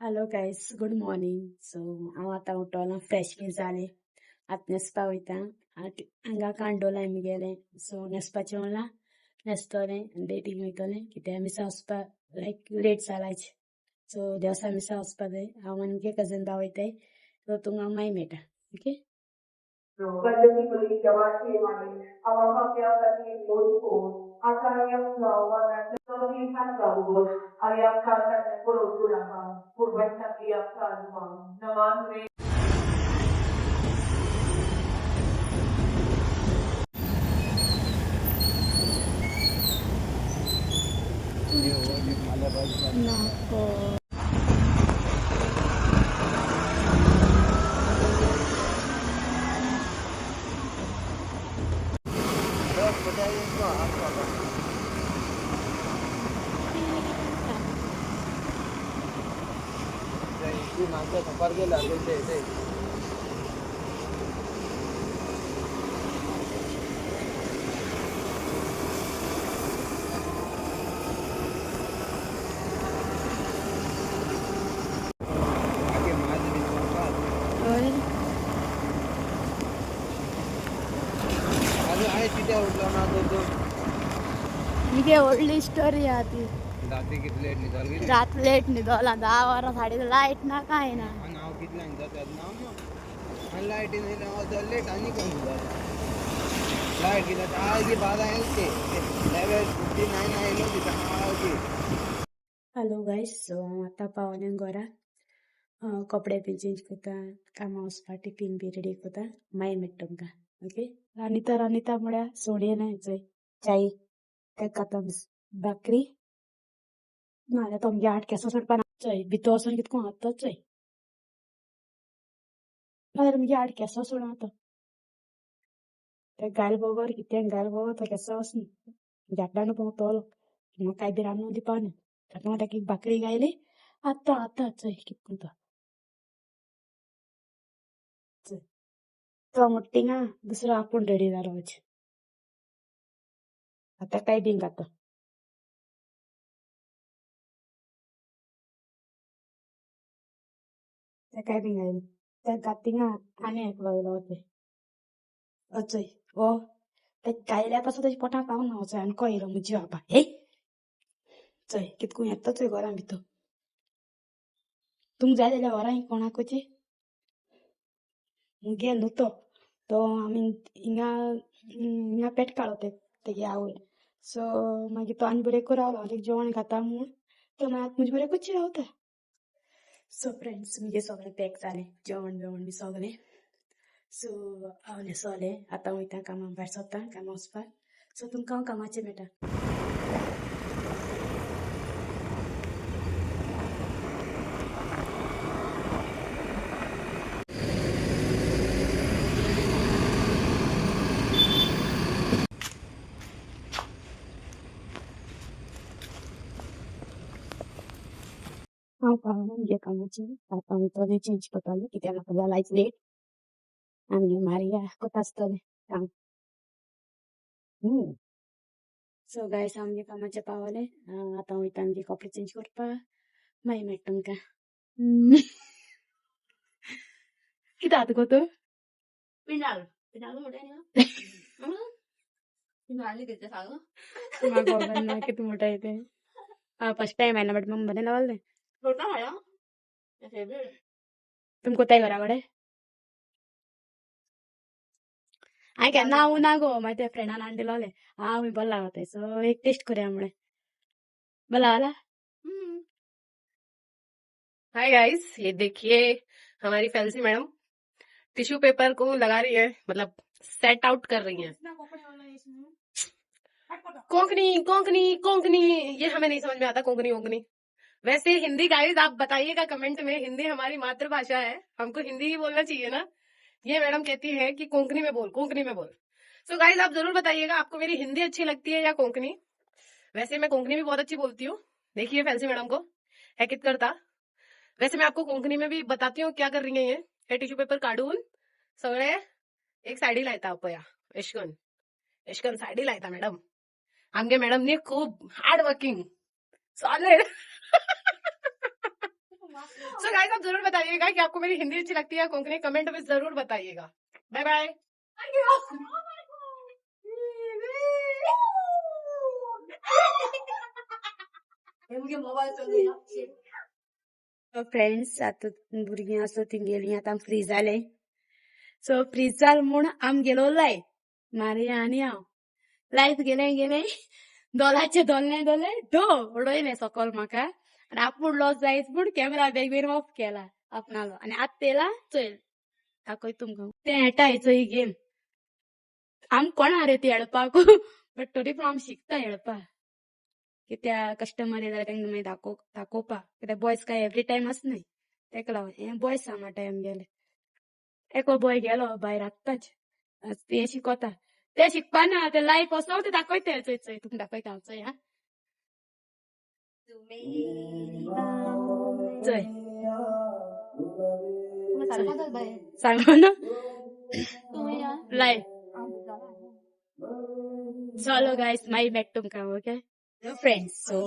Hello गाईस, good morning. So हांव आतां उठोलां, fresh बी जालें. आतां न्हेसपा वयता. हांगा कांडोलां आमगेलें. सो न्हेसपाचें म्हणलां न्हेसतलें, डेटीक वयतलें कित्याक मिसा वचपा लायक लेट जाला आयज. सो देवसा मिसा वचपा जाय. हांव आनी म्हगे कजन भाव वयताय. सो तुमकां हांव मागीर मेळटा. ओके. नको. होय. कितें व्हडली स्टोरी आहा ती. रात्री किती लेट निघाल गेली रात लेट न्हिदोला 10 वरां साडे लायट ना काय ना. आणि हांव कितल्यांक जातात ना मग आणि लायट येयले लेट आनी कोण लायट कितें आगे बाद आयले ते 11:59 आयलो तिथं हॅलो गाईस, सो आतां पावलें घरा. कपडे बी चेंज करता, कामां वचपा टिफीन बी रेडी करता. मागीर मेळटा तुमकां. ओके. रांदिता म्हळ्यार सोडये ना चोय च्यायी तेका खाता भाकरी नाल्यार तमगे आठ केंसां सोडपा ना चोय भितर वचोन कितको आतां चोय नाल्यार मुगे आठ केंसां सोडूं आतां ते घाल बगर कितें घाल बगर तो केंसां वचनी झाडान पोवतलो म्हाका काय बी रांदून दिवपा न्हू ताका ताका एक भाकरी गायली आतां चोय कितको तो तो मुट्टिंगा दुसरो आपूण रेडी जालो वच आतां काय बीन घाता ते काय बीन घायली ते घातिंगा आनी एकलो वयलो ते चोय ओ ते गायल्या पासून तेजे पोटां पावना चोय आनी को येयलो मुजी बाबा हे चोय कितको येता चोय घरा भितर तुमक जाय जाल्यार व्हराय कोणाकूची मुगे न्हू तो आमी हिंगा पेट काडलो तेगे आवय सो मागीर तो आनी बरें रावलो हांव जेवण घाता म्हूण तो मागीर मुजे बरें कुची रावता सो फ्रेंड्स मुगे सगळें पॅक जालें जेवण बी सगळें सो हांव न्हेसोलें आतां वयता कामां भायर सरता कामां वचपाक सो तुमकां हांव कामाचेर मेळटा हांव पावलें मुगे कामाचेर आतां वयतलें चेंज करतलें कित्याक म्हाका जाला आयज लेट आनी मारिया कोता आसतलें काम सो गायस हांव मुगे कामाचेर पावलें आतां वयता मुगे कपडे चेंज करपाक मागीर मेळटा तुमकां कितें आतां गो तूं पिनाल म्हणटा म्हाका खबर ना कितें म्हणटाय तें फर्स्ट टायम आयला बट मम्मी बरें लावलें तुमकां कोताय घरा कडेन हांवें केन्ना हांव ना गो मागीर त्या फ्रेंडान हाडून दिलोलें हांव बरो लागता सो एक टेस्ट करया म्हळें बरो लागला हाय गाइस, ये देखिए हमारी फैंसी मैडम टिश्यू पेपर को लगा रही है, मतलब सेट आउट कर रही है। कोंकणी कोंकणी कोंकणी ये हमें नहीं समझ में आता कोंकणी वोंकणी। वैसे हिंदी गाइस आप बताइएगा कमेंट में, हिंदी हमारी मातृभाषा है, हमको हिंदी ही बोलना चाहिए ना। ये मैडम कहती है कि कोंकणी में बोल, कोंकणी में बोल। सो गाइस आप जरूर बताइएगा आपको मेरी हिंदी अच्छी लगती है या कोंकणी। वैसे मैं कोंकणी भी बहुत अच्छी बोलती हूँ, देखिए फैंसी मैडम को है कित करता। वैसे मैं आपको कोंकणी में भी बताती हूँ क्या कर रही है ये। हे टिश्यू पेपर काढून सगळे एक सायडी लायता पया एशकन एशकन सायडी लायता मॅडम आमगे मॅडम नी खूब hard working solid so guys आप जरूर बताइएगा कि आपको मेरी हिंदी अच्छी लगती है कोंकणी, कमेंट में जरूर बताइएगा। Bye bye. सो फ्रेंड्स आता भुरगीं असो ती गेली आतां फ्री जाले. सो फ्री जाल म्हूण आम गेलो लायफ. मारिया आनी हांव लायफ गेले दोलाचे दोल्ले डो उडयले सकयल म्हाका आनी आपूण लॉस जायत म्हूण कॅमेरा बॅग बीन ऑफ केला आपणालो आनी आतां तेला चोय दाखय तुमकां तें हेटा हेचो ही गेम. आम कोणा रे ती हेळपाक बट तरी पूण आम शिकता हेळपाक कित्या कस्टमर येयले जाल्यार तेंका मागीर दाखोवपाक कित्याक बॉयज काय एवरी टायम आसनाय तेका लागून हें बॉयज सामा टायम गेले. एको बॉय गेलो भायर आत्ताच ते शिकोता ते शिकपाना ते लायफ असो ते दाखयता चोय चोय तुमकां दाखयता हांव चोय. चोय सांगो ना लायफ. चलो गायस मागीर मेट तुमकां ओके फ्रेंड्स. सो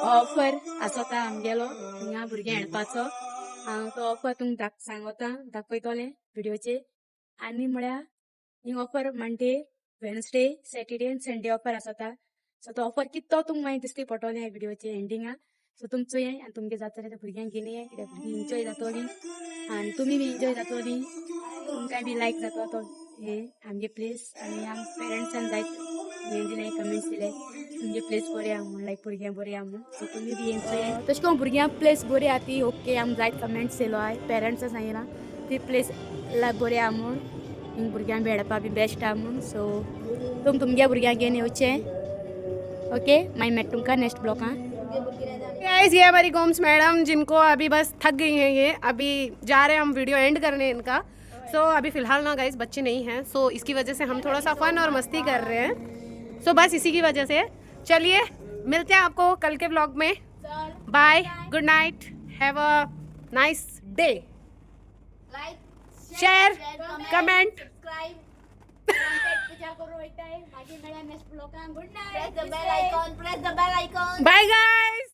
ऑफर आसोता आमगेलो हिंगा भुरगें हेळपाचो. हांव तो ऑफर तुमकां सांगोता दाखयतलें व्हिडिओचेर. आनी म्हळ्यार हिंग ऑफर मंडे वेनसडे सॅटर्डे आनी संडे ऑफर आसोता. सो तो ऑफर कितो तुमकां मागीर दिसती पडटलें व्हिडिओचे एंडिंगाक. सो तुमचो ये आनी तुमगे जातलें त्या भुरग्यांक घेवन ये कित्याक भुरगीं एन्जॉय जातलीं आनी तुमी बी एन्जॉय जातलीं तुमकां बी लायक जाता तो हें आमगे प्लेस. आनी आम पेरंट्सान जायत हें दिलें कमेंट्स दिले तुमगे प्लेस बरें आहा म्हूण लायक भुरग्यां बरीं आहा म्हूण. सो तुमी बी एन्जॉय तशें करून भुरग्यां प्लेस बरी आहा ती ओके. आम जायत कमेंट्स येयलो आहाय पेरंट्सा सांगिलां ती प्लेस बरी आहा म्हूण हिंग भुरग्यांक खेळपा बी बेस्ट आहा म्हूण. सो तुमगे भुरग्यांक घेवन येवचें ओके. मागीर मेट तुमकां नेक्स्ट ब्लॉगां. गाइस ये हमारी गोम्स मैडम जिनको अभी बस थक गई हैं, ये अभी जा रहे हैं हम वीडियो एंड करने इनका. सो अभी फिलहाल ना गाइस बच्चे नहीं हैं, सो इसकी वजह से हम थोड़ा सा फन और मस्ती कर रहे हैं. सो बस इसी की वजह से चलिए मिलते हैं आपको कल के व्लॉग में. Bye, good night, have a nice day. Share comment subscribe पूजा करो मागीर मेळ्या नेक्स्ट ब्लॉगां. Good night. Bye guys.